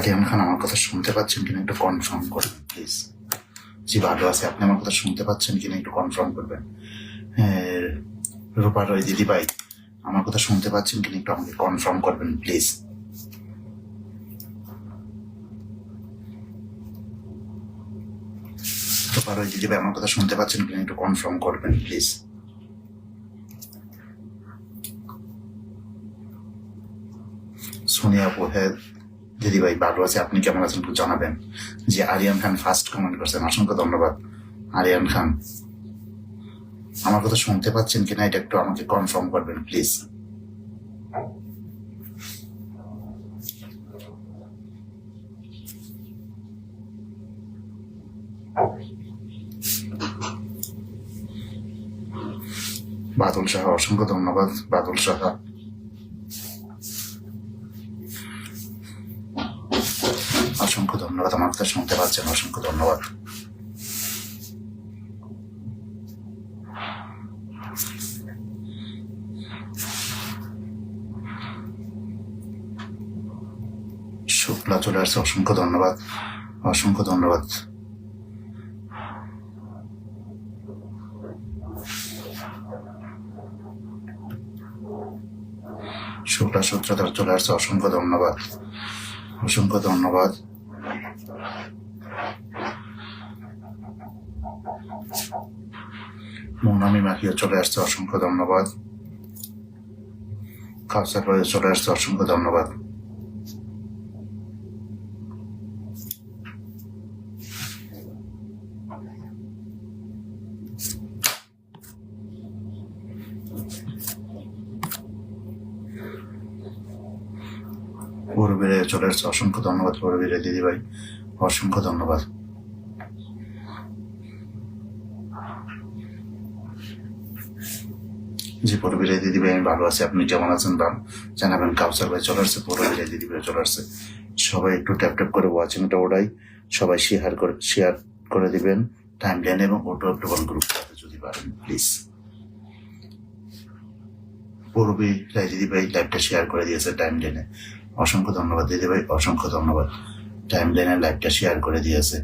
আরিয়ান খান আমার কথা শুনতে পাচ্ছেন কিনা একটু কনফার্ম করবেন প্লিজ। জি ভালো আছে, আপনি আমার কথা শুনতে পাচ্ছেন কিনা একটু কনফার্ম করবেন। হ্যাঁ, রূপা রয় দিদি ভাই আমার কথা শুনতে পাচ্ছেন কিনা একটু আমাকে কনফার্ম করবেন প্লিজ। রূপা রয় দিদি ভাই আমার কথা শুনতে পাচ্ছেন কিনা একটু কনফার্ম করবেন প্লিজ। সোনিয়া আপু, হ্যাঁ দিদি ভাই ভালো আছে, আপনি কেমন আছেন একটু জানাবেন। যে আরিয়ান খান ফার্স্ট কমেন্ট করছেন, অসংখ্য ধন্যবাদ আরিয়ান খান। আমার কথা শুনতে পাচ্ছেন কিনা এটা একটু আমাকে কনফার্ম করবেন প্লিজ। বাদল সাহা, অসংখ্য ধন্যবাদ বাদল সাহা। অসংখ্য ধন্যবাদ, আমার কথা শুনতে পাচ্ছেন, অসংখ্য ধন্যবাদ। শুক্লা চলে আসছে, অসংখ্য ধন্যবাদ, অসংখ্য ধন্যবাদ। শুক্লা সূত্রধর চলে আসছে, অসংখ্য ধন্যবাদ, অসংখ্য ধন্যবাদ। মৌনামি মাখিও চলে আসছে, অসংখ্য ধন্যবাদ। কাউসার ভাই চলে আসছে, অসংখ্য ধন্যবাদ। পূর্বীরে চলে আসছে, অসংখ্য ধন্যবাদ পূর্বীরে দিদি ভাই, অসংখ্য ধন্যবাদ। জি পূর্বীরে দিদি ভাই আমি ভালো আছি, আপনি কেমন আছেন জানাবেন। কাউসার ভাই চলে আসছে, পূর্বীরে দিদি ভাই চলে আসছে। সবাই একটু ট্যাপ ট্যাপ করে ওয়াচিংটা ওড়াই, সবাই শেয়ার করে দিবেন টাইম লাইন এবং অটো অক্টোবর গ্রুপটাতে যদি পারেন প্লিজ। পূর্বী রায় দিদি ভাই লাইভটা শেয়ার করে দিয়েছে টাইম লাইনে, অসংখ্য ধন্যবাদ দিদি ভাই, অসংখ্য ধন্যবাদ। টাইম লাইনে লাইভটা শেয়ার করে দিয়েছে।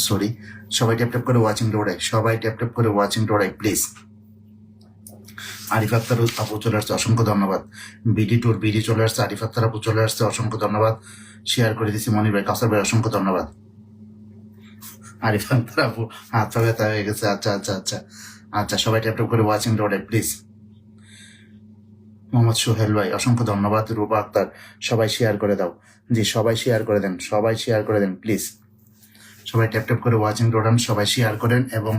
সরি, সবাই ট্যাপ ট্যাপ করে ওয়াচিং ডোরাই, সবাই ট্যাপ ট্যাপ করে ওয়াচিং ডোরাই প্লিজ। আরিফ আক্তার আপু চলে আসছে, অসংখ্য ধন্যবাদ। বিডি চলে আসছে, আরিফ আক্তার আপু চলে আসছে, অসংখ্য ধন্যবাদ। শেয়ার করে দিচ্ছি মনির ভাই, কাসার ভাই অসংখ্য ধন্যবাদ। আরিফ আক্তার আপু হাত পা ব্যথা হয়ে গেছে, আচ্ছা আচ্ছা আচ্ছা আচ্ছা, সবাই ট্যাপ ট্যাপ করে ওয়াচিং ডোরাই প্লিজ। মোহাম্মদ সোহেল ভাই অসংখ্য ধন্যবাদ। রূপা আক্তার সবাই শেয়ার করে দাও, জি সবাই শেয়ার করে দেন, সবাই শেয়ার করে দেন প্লিজ। সবাই ট্যাপ ট্যাপ করে ওয়াচিং ডোরান, সবাই শেয়ার করেন এবং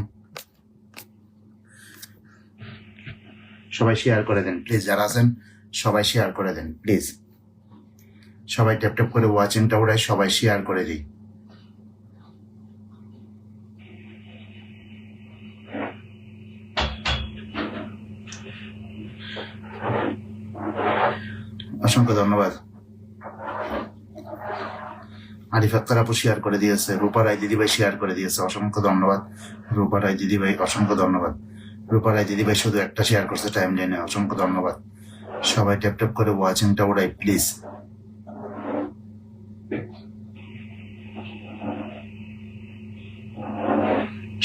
সবাই শেয়ার করে দেন প্লিজ। যারা আছেন সবাই শেয়ার করে দেন প্লিজ। সবাই ট্যাপ ট্যাপ করে ওয়াচিংটা ওড়াই, সবাই শেয়ার করে দিই। অসংখ্য ধন্যবাদ। আরিফ আক্তার আপু শেয়ার করে দিয়েছে, রূপা রায় দিদিভাই শেয়ার করে দিয়েছে, অসংখ্য ধন্যবাদ রূপা রায় দিদিভাই, অসংখ্য ধন্যবাদ। রূপা রায় দিদিভাই শুধু একটা শেয়ার করছে টাইম লাইনে, অসংখ্য ধন্যবাদ। সবাই ট্যাপ ট্যাপ করে ওয়াচিংটা ওড়াই প্লিজ।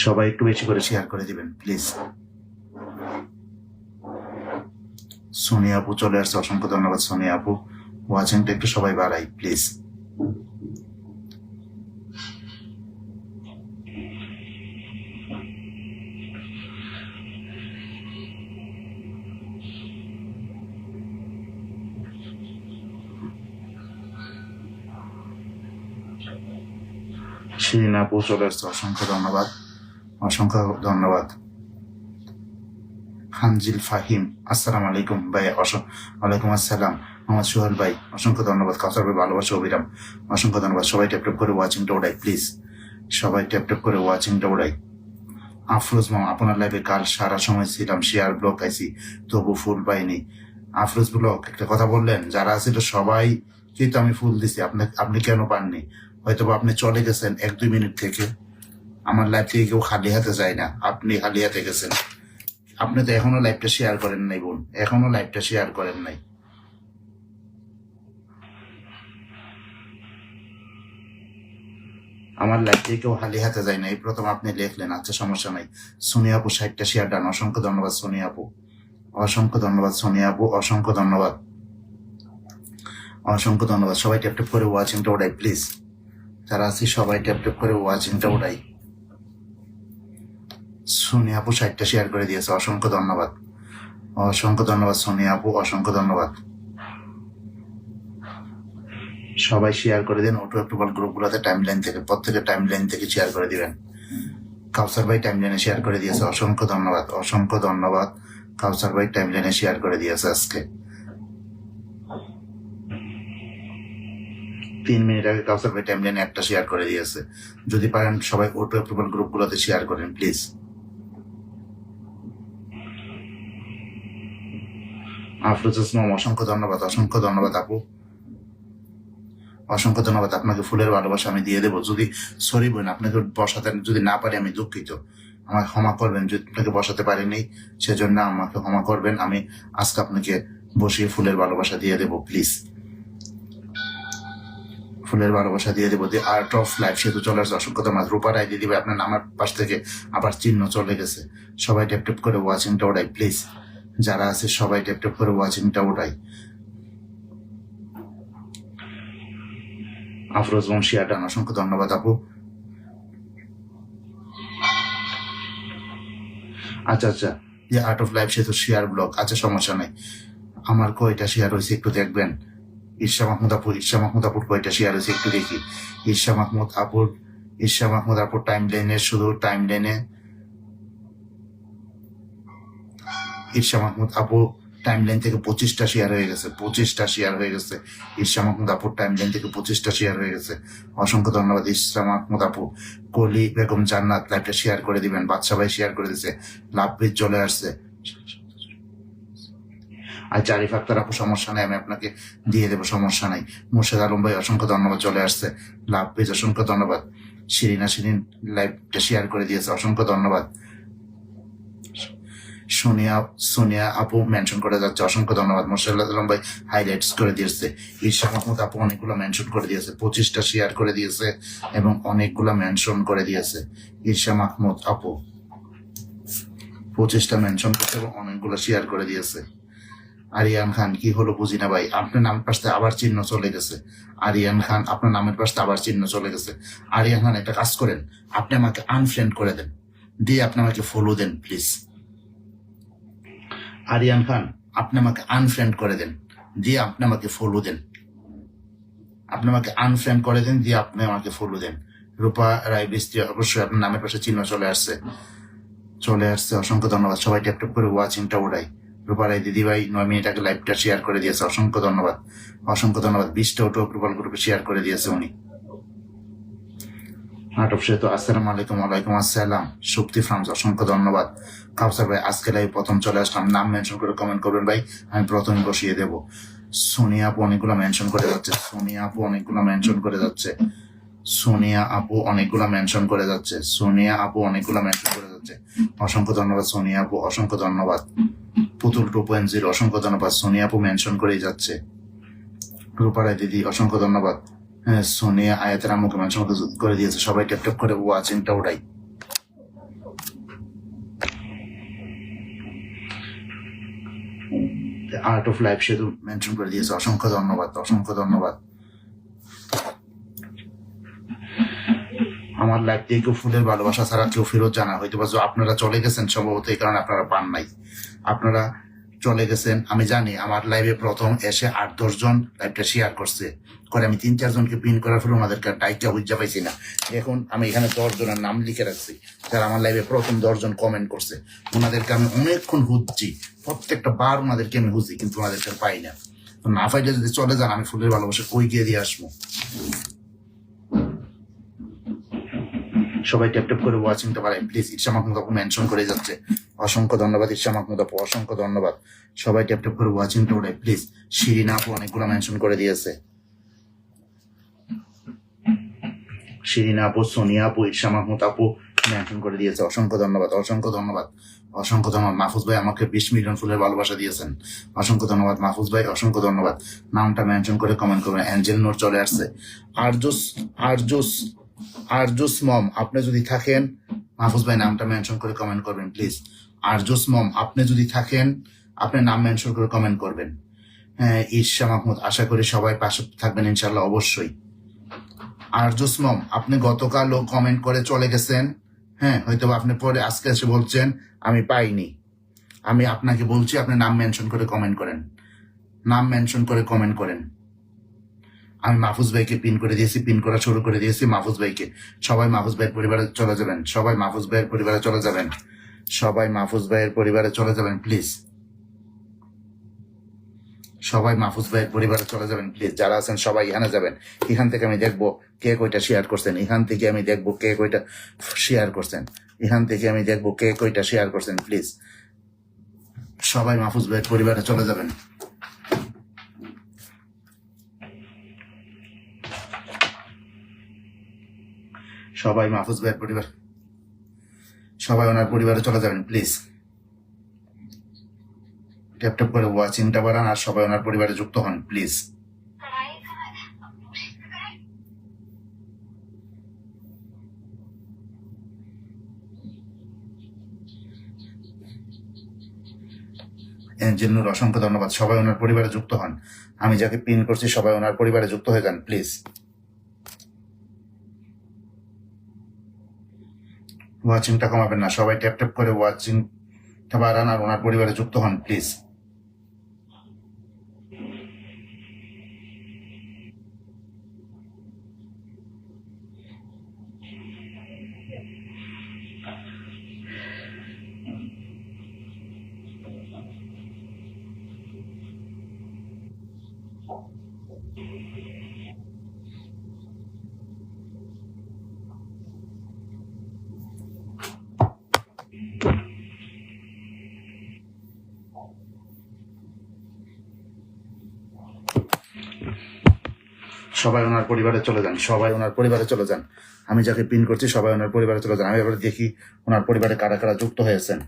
সবাই একটু বেশি করে শেয়ার করে দিবেন প্লিজ। সোনিয়া আপু চলে আসছে, অসংখ্য ধন্যবাদ সোনিয়া আপু। ওয়াচিংটা একটু সবাই বাড়াই প্লিজ। শিরিন আপু চলে আসছে, অসংখ্য ধন্যবাদ, অসংখ্য ধন্যবাদ। হানজিল ফাহিম আসসালামু আলাইকুম ভাই। ওয়ালাইকুম আসসালাম মোহাম্মদ সোহেল ভাই, অসংখ্য ধন্যবাদ। কাউসার ভাই ভালোবাসা অবিরাম, অসংখ্য ধন্যবাদ। সবাই ট্যাপ ট্যাপ করে ওয়াচিংটা ওড়াই প্লিজ, সবাই ট্যাপ ট্যাপ করে ওয়াচিংটা ওড়াই। আফরোজ মামা আপনার লাইভে কাল সারা সময় ছিলাম, শেয়ার ব্লক আইছি তবু ফুল পাইনি। আফরোজ ব্লক একটা কথা বললেন, যারা ছিল সবাই কিন্তু আমি ফুল দিছি, আপনি কেন পাননি? হয়তো আপনি চলে গেছেন 1-2 মিনিট থেকে। আমার লাইভ থেকে কেউ খালি হাতে যায় না, আপনি খালি হাতে গেছেন। আপনি তো এখনো লাইভটা শেয়ার করেন নাই বোন, এখনো লাইভটা শেয়ার করেন নাই। আমার লাইভ থেকে কেউ খালি হাতে যায় না, এই প্রথম আপনি লিখলেন। আচ্ছা সমস্যা নাই। সোনিয়া আপু 60টা শেয়ার ডান, অসংখ্য ধন্যবাদ সোনিয়া আপু, অসংখ্য ধন্যবাদ সোনিয়া আপু, অসংখ্য ধন্যবাদ, অসংখ্য ধন্যবাদ। সবাই ট্যাপ ট্যাপ করে ওয়াচিংটা ওড়াই প্লিজ, যারা আছি সবাই ট্যাপ ট্যাপ করে ওয়াচিংটা ওড়াই। সোনিয়া আপু 60টা শেয়ার করে দিয়েছে, অসংখ্য ধন্যবাদ, অসংখ্য ধন্যবাদ সোনিয়া আপু, অসংখ্য ধন্যবাদ। সবাই শেয়ার করে দিন অটো অ্যাপ্রুভাল গ্রুপগুলোতে, টাইমলাইন থেকে, প্রত্যেকের টাইমলাইন থেকে শেয়ার করে দিবেন। কাউসার ভাই টাইমলাইনে শেয়ার করে দিয়েছে, অসংখ্য ধন্যবাদ, অসংখ্য ধন্যবাদ। কাউসার ভাই টাইমলাইনে শেয়ার করে দিয়েছে আজকে 3 মিনিট আগে। কাউসার ভাই টাইমলাইনে একটা শেয়ার করে দিয়েছে। যদি পারেন সবাই অটো অ্যাপ্রুভাল গ্রুপগুলোতে শেয়ার করেন প্লিজ। আফরোজ ইসলাম অসংখ্য ধন্যবাদ, অসংখ্য ধন্যবাদ আপু, অসংখ্য ধন্যবাদ। আপনাকে ফুলের ভালোবাসা আমি দিয়ে দেবো। যদি সরি বোন, আপনাকে বসাতে যদি না পারি আমি দুঃখিত, আমাকে ক্ষমা করবেন। যদি আপনাকে বসাতে পারিনি সেজন্য আমাকে ক্ষমা করবেন। আমি আজকে আপনাকে বসিয়ে ফুলের ভালোবাসা দিয়ে দেবো প্লিজ, ফুলের ভালোবাসা দিয়ে দেবো। দি আর্ট অফ লাইফ সেতু চলে আসছে, অসংখ্য ধন্যবাদ। রূপা রায় দিয়ে দিবে, আপনার নামের পাশ থেকে আবার চিহ্ন চলে গেছে। সবাই ট্যাপ ট্যাপ করে ওয়াচিংটা ওড়াই প্লিজ, যারা আছে সবাই ট্যাপ ট্যাপ করে ওয়াচিংটা ওড়াই। আফরোজ বংশী আটান অসংখ্য ধন্যবাদ আপু। আচ্ছা আচ্ছা, যে আর্ট অফ লাইফ সেতু শেয়ার ব্লগ, আচ্ছা সমস্যা নাই। আমার কয়টা শেয়ার হয়েছে একটু দেখবেন। ঈর্ষা মাহমুদ আপুর, ঈর্ষা মাহমুদ আপুর কয়টা শেয়ার হয়েছে একটু দেখি। ঈর্ষা মাহমুদ আপুর, ঈর্ষা মাহমুদ আপুর টাইম লাইনে, শুধু টাইম লাইনে ঈর্ষা মাহমুদ আপু টাইম লাইন থেকে 25টা শেয়ার হয়ে গেছে, 25টা শেয়ার হয়ে গেছে। ঈর্ষা মাহমুদ আপুর টাইম লাইন থেকে 25টা শেয়ার হয়ে গেছে, অসংখ্য ধন্যবাদ ঈর্ষা মাহমুদ আপু। কলি বেগম জান্নাত লাইভটা শেয়ার করে দিবেন, বাদশা ভাই শেয়ার করে দিচ্ছে, লাভবিদ চলে আসছে। আচ্ছা আরিফ আক্তার আপু সমস্যা নাই, আমি আপনাকে দিয়ে দেবো, সমস্যা নাই। মুর্শেদ আলম ভাই অসংখ্য ধন্যবাদ, চলে আসছে। লাভবিদ অসংখ্য ধন্যবাদ। শিরিনা শিরিন লাইভটা শেয়ার করে দিয়েছে, অসংখ্য ধন্যবাদ। সোনিয়া আপু মেনশন করে যাচ্ছে, অসংখ্য ধন্যবাদ। মোর্শেদ আলম ভাই হাইলাইটস করে দিয়েছে। ঈর্ষা মাহমুদ আপু অনেকগুলো মেনশন করে দিয়েছে, 25টা শেয়ার করে দিয়েছে এবং অনেকগুলো মেনশন করে দিয়েছে। ঈর্ষা মাহমুদ আপু 25টা মেনশন করছে এবং অনেকগুলো শেয়ার করে দিয়েছে। আরিয়ান খান কি হলো বুঝি না ভাই, আপনার নামের পাশে আবার চিহ্ন চলে গেছে। আরিয়ান খান আপনার নামের পাশে আবার চিহ্ন চলে গেছে। আরিয়ান খান একটা কাজ করেন, আপনি আমাকে আনফ্রেন্ড করে দেন, দিয়ে আপনি আমাকে ফলো দেন প্লিজ। আরিয়ান খান আপনি আমাকে আনফ্রেন্ড করে দেন, দিয়ে আপনি আমাকে ফলো দেন। আপনি আমাকে আনফ্রেন্ড করে দেন, দিয়ে আপনি আমাকে ফলো দেন। রূপা রায় বৃষ্টি অবশ্যই আপনার নামের পাশে চিহ্ন চলে আসছে, চলে আসছে, অসংখ্য ধন্যবাদ। সবাই ট্যাপ ট্যাপ করে ওয়াচিংটা ওড়াই। রূপা রায় দিদি ভাই 9 মিনিট আগে লাইভটা শেয়ার করে দিয়েছে, অসংখ্য ধন্যবাদ, অসংখ্য ধন্যবাদ। 20টা অটো অ্যাপ্রুভাল গ্রুপে শেয়ার করে দিয়েছে উনি। আর্ট অফ সেতু আসসালামু আলাইকুম। ওয়ালাইকুম আসসালাম। শক্তি ফার্মস অসংখ্য ধন্যবাদ। কাউসার ভাই আজকে লাইভ প্রথম চলে আসলাম, নাম মেনশন করে কমেন্ট করবেন ভাই, আমি প্রথমে বসিয়ে দেব। সোনিয়া আপু অনেকগুলো মেনশন করে যাচ্ছে, সোনিয়া আপু অনেকগুলো মেনশন করে যাচ্ছে, সোনিয়া আপু অনেকগুলো মেনশন করে যাচ্ছে, সোনিয়া আপু অনেকগুলো মেনশন করে যাচ্ছে। অসংখ্য ধন্যবাদ সোনিয়া আপু, অসংখ্য ধন্যবাদ। পুতুল 2.0 অসংখ্য ধন্যবাদ, সোনিয়া আপু মেনশন করেই যাচ্ছে। রূপারায় দিদি অসংখ্য ধন্যবাদ। হ্যাঁ, সোনিয়া আয়াতের আম্মুকে মেনশন করে দিয়েছে। সবাই ট্যাপ ট্যাপ করে ওয়াচিংটা ওড়াই। আর্ট অফ লাইফ সেতু মেনশন করে দিয়েছে, অসংখ্য ধন্যবাদ, অসংখ্য ধন্যবাদ। আমার লাইফ দিয়ে কেউ ফুলের ভালোবাসা ছাড়া কেউ ফেরত জানা হয়তো বা আপনারা চলে গেছেন সম্ভবত এই কারণে আপনারা পান নাই, আপনারা চলে গেছেন। আমি জানি আমার লাইভে প্রথম এসে 8-10 জন লাইভটা শেয়ার করছে করে, আমি 3-4 জনকে পিন করার পরে ওনাদেরকে ডাইকা বুঝা পাইছি না। এখন আমি এখানে 10 জনের নাম লিখে রাখছি যারা আমার লাইভে প্রথম 10 জন কমেন্ট করছে, ওনাদেরকে আমি অনেকক্ষণ খুঁজছি, প্রত্যেকটা বার ওনাদেরকে আমি খুঁজি কিন্তু ওনাদেরকে পাই না। তো না পাইলে যদি চলে যান আমি ফুলের ভালোবাসা কই গিয়ে দিয়ে আসবো। সবাই ট্যাপ ট্যাপ করে ওয়াচিংটা পারেন প্লিজ। ঈর্ষা মাহমুদ আপু মেনশন করে যাচ্ছে, অসংখ্য ধন্যবাদ ঈর্ষা মাহমুদ আপু, অসংখ্য ধন্যবাদ। সবাই ট্যাপ ট্যাপ করে ওয়াচিংটা ওড়ে প্লিজ। শিরিনা আপু অনেকগুলো মেনশন করে দিয়েছে, শিরিনা আপু, সোনিয়া আপু, ঈর্ষা মাহমুদ আপু মেনশন করে দিয়েছে, অসংখ্য ধন্যবাদ, অসংখ্য ধন্যবাদ, অসংখ্য ধন্যবাদ। মাহফুজ ভাই আমাকে 20 মিলিয়ন ফুলের ভালোবাসা দিয়েছেন, অসংখ্য ধন্যবাদ মাহফুজ ভাই, অসংখ্য ধন্যবাদ। নামটা মেনশন করে কমেন্ট করবেন। অ্যাঞ্জেল নূর চলে আসছে। আরজুস আরজুস আরজুস মম আপনি যদি থাকেন, মাহফুজ ভাই নামটা মেনশন করে কমেন্ট করবেন প্লিজ। আরজুস মম আপনি যদি থাকেন আপনি নাম মেনশন করে কমেন্ট করবেন। হ্যাঁ ঈর্ষা মাহমুদ, আশা করি সবাই পাশে থাকবেন ইনশাল্লাহ, অবশ্যই। আরজুস মম আপনি গতকালও কমেন্ট করে চলে গেছেন, হ্যাঁ হয়তো আপনি পরে আজকে এসে বলছেন আমি পাইনি। আমি আপনাকে বলছি আপনি নাম মেনশন করে কমেন্ট করেন, নাম মেনশন করে কমেন্ট করেন। আমি মাহফুজ ভাইকে পিন করে দিয়েছি, পিন করা শুরু করে দিয়েছি মাহফুজ ভাইকে। সবাই মাহফুজ ভাইয়ের পরিবারে চলে যাবেন, সবাই মাহফুজ ভাইয়ের পরিবারে চলে যাবেন, সবাই মাহফুজ ভাইয়ের পরিবারে চলে যাবেন প্লিজ, সবাই মাহফুজ ভাইয়ের পরিবারে চলে যাবেন প্লিজ। যারা আছেন সবাই এখানে যাবেন, এখান থেকে আমি দেখবো কে কয়টা শেয়ার করছেন, এখান থেকে আমি দেখবো কে কয়টা শেয়ার করছেন, এখান থেকে আমি দেখবো কে কয়টা শেয়ার করছেন প্লিজ। সবাই মাহফুজ ভাইয়ের পরিবারে চলে যাবেন, সবাই মাহফুজ ভাইয়ের পরিবার, সবাই ওনার পরিবারে চলে যাবেন প্লিজ। ট্যাপ ট্যাপ করে ওয়াচিংটা বাড়ান আর সবাই ওনার পরিবারে যুক্ত হন প্লিজ। এর জন্য অসংখ্য ধন্যবাদ, সবাই ওনার পরিবারে যুক্ত হন। আমি যাকে পিন করছি সবাই ওনার পরিবারে যুক্ত হয়ে যান প্লিজ। ওয়াচিংটা কমাবেন না, সবাই ট্যাপ ট্যাপ করে ওয়াচিংটা বাড়ান আর ওনার পরিবারে যুক্ত হন প্লিজ। সবাই ওনার পরিবারে চলে যান, সবাই ওনার পরিবারে চলে যান। আমি যাকে পিন করছি সবাই ওনার পরিবারে চলে যান। আমি এবার দেখি ওনার পরিবারে কারা কারা যুক্ত হয়েছেন,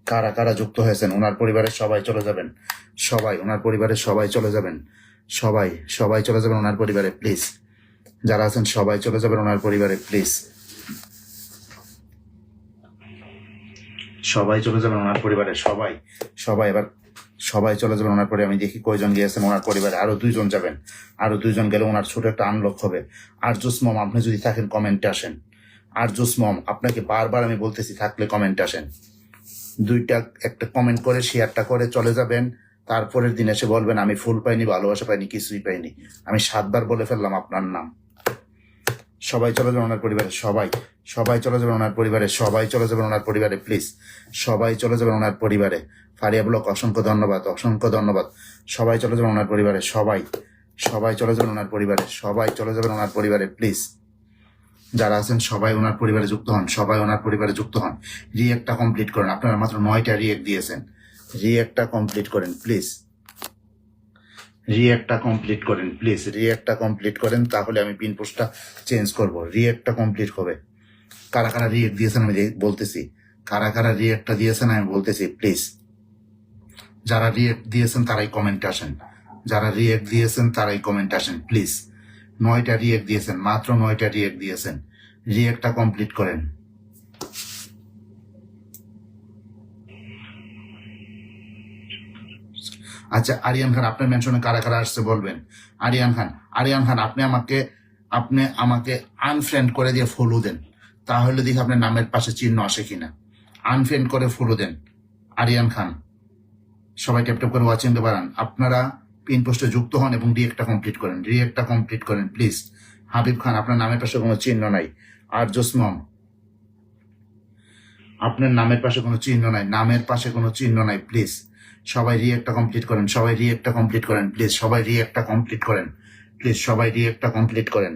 কারা কারা যুক্ত হয়েছেন। ওনার পরিবারের সবাই চলে যাবেন, সবাই ওনার পরিবারের সবাই চলে যাবেন, সবাই সবাই চলে যাবেন ওনার পরিবারে প্লিজ। যারা আছেন সবাই চলে যাবেন ওনার পরিবারে প্লিজ, সবাই চলে যাবেন ওনার পরিবারে, সবাই সবাই এবার সবাই চলে যাবেন ওনার পরে। আমি দেখি কয়জন গিয়েছেন ওনার পরিবারে, আরো 2 জন যাবেন, আরো 2 জন গেলে ওনার ছোট একটা আনলক হবে। আরজুস মম আপনি যদি থাকেন কমেন্টে আসেন, আরজুস মম আপনাকে বারবার আমি বলতেছি থাকলে কমেন্টে আসেন। 2টা একটা কমেন্ট করে শেয়ারটা করে চলে যাবেন, তারপরের দিন এসে বলবেন আমি ফুল পাইনি, ভালোবাসা পাইনি, কিছুই পাইনি। আমি 7 বার বলে ফেললাম আপনার নাম। সবাই চলে যাবেন ওনার পরিবারে, সবাই সবাই চলে যাবেন ওনার পরিবারে, সবাই চলে যাবেন ওনার পরিবারে প্লিজ, সবাই চলে যাবেন ওনার পরিবারে। ফারিয়া ব্লক অসংখ্য ধন্যবাদ, অসংখ্য ধন্যবাদ। সবাই চলে যাবেন ওনার পরিবারে, সবাই সবাই চলে যাবেন ওনার পরিবারে, সবাই চলে যাবেন ওনার পরিবারে প্লিজ। যারা আছেন সবাই ওনার পরিবারে যুক্ত হন, সবাই ওনার পরিবারে যুক্ত হন। রিয়েক্টটা কমপ্লিট করেন, আপনারা মাত্র 9টা রিয়েক্ট দিয়েছেন, রিয়েক্টটা কমপ্লিট করেন প্লিজ, রিয়েক্টটা কমপ্লিট করেন প্লিজ, রিয়েক্টটা কমপ্লিট করেন, তাহলে আমি পিন পোস্টটা চেঞ্জ করব। রিয়েক্টটা কমপ্লিট হবে। কারা কারা রিয়েক্ট দিয়েছেন আমি বলতেছি, কারা কারা রিয়েক্টটা দিয়েছেন আমি বলতেছি প্লিজ। যারা রিয়েক্ট দিয়েছেন তারাই কমেন্টে আসেন, যারা রিয়েক্ট দিয়েছেন তারাই কমেন্টে আসেন প্লিজ। 9টা রিয়েক্ট দিয়েছেন, মাত্র 9টা রিয়েক্ট দিয়েছেন, রিয়েক্টটা কমপ্লিট করেন। আচ্ছা আরিয়ান খান, আপনার মেনশনে কারা কারা আসছে বলবেন। আরিয়ান খান আপনি আমাকে আনফ্রেন্ড করে দিয়ে ফলো দেন, তাহলে দেখি আপনার নামের পাশে চিহ্ন আসে কিনা। আনফ্রেন্ড করে ফলো দেন আরিয়ান খান। সবাই ট্যাপ ট্যাপ করে ওয়াচিং বাড়ান। আপনারা পিন পোস্টে যুক্ত হন এবং রিয়েক্টটা কমপ্লিট করেন প্লিজ। হাবিব খান, আপনার নামের পাশে কোনো চিহ্ন নাই। আর জোসমম, আপনার নামের পাশে কোনো চিহ্ন নাই প্লিজ। সবাই রিয়েক্টটা কমপ্লিট করেন প্লিজ। সবাই রিয়েক্টটা কমপ্লিট করেন।